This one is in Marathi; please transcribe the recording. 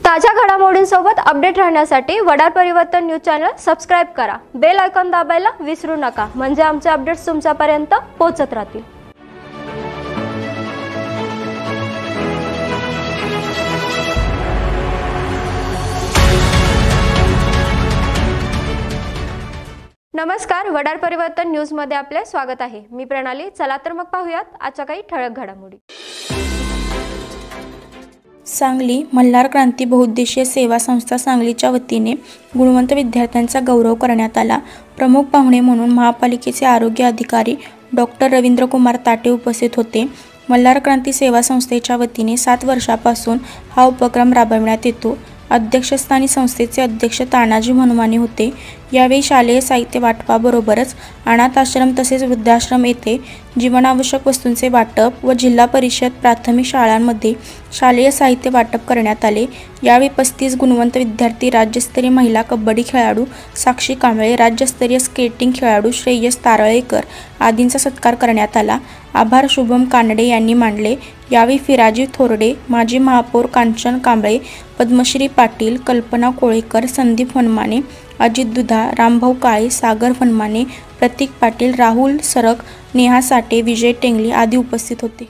ताज्या घडामोडींसोबत अपडेट राहण्यासाठी वडार परिवर्तन न्यूज चॅनल सबस्क्राइब करा। बेल आयकॉन दाबायला विसरू नका, म्हणजे आमचे अपडेट्स तुमच्यापर्यंत पोहोचत राहतील। नमस्कार, वडार परिवर्तन न्यूज मध्ये आपले स्वागत आहे। मी प्रणाली। चला तर मग पाहूयात आजच्या काही ठळक घडामोडी। सांगली मल्हार क्रांती बहुउद्देशीय सेवा संस्था सांगलीच्या वतीने गुणवंत विद्यार्थ्यांचा गौरव करण्यात आला। प्रमुख पाहुणे म्हणून महापालिकेचे आरोग्य अधिकारी डॉक्टर रवींद्रकुमार ताटे उपस्थित होते। मल्हार क्रांती सेवा संस्थेच्या वतीने 7 वर्षापासून हा उपक्रम राबविण्यात येतो। अध्यक्षस्थानी संस्थेचे अध्यक्ष तानाजी हनुमाने होते। यावेळी शालेय साहित्य वाटपाबरोबरच अनाथ आश्रम तसेच वृद्धाश्रम येथे जीवनावश्यक वस्तूंचे वाटप व जिल्हा परिषद प्राथमिक शाळांमध्ये शालेय साहित्य वाटप करण्यात आले। यावेळी 35 गुणवंत विद्यार्थी, राज्यस्तरीय महिला कबड्डी खेळाडू साक्षी कांबळे, राज्यस्तरीय स्केटिंग खेळाडू श्रेयस तारळेकर आदींचा सत्कार करण्यात आला। आभार शुभम कानडे यांनी मानले। यावेळी फिराजी थोरडे, माजी महापौर कांचन कांबळे, पद्मश्री पाटील, कल्पना कोळेकर, संदीप हनुमाने, अजित दुधा, रामभाऊ काळे, सागर हनुमाने, प्रतीक पाटील, राहुल सरक, नेहा साठे, विजय टेंगले आदी उपस्थित होते।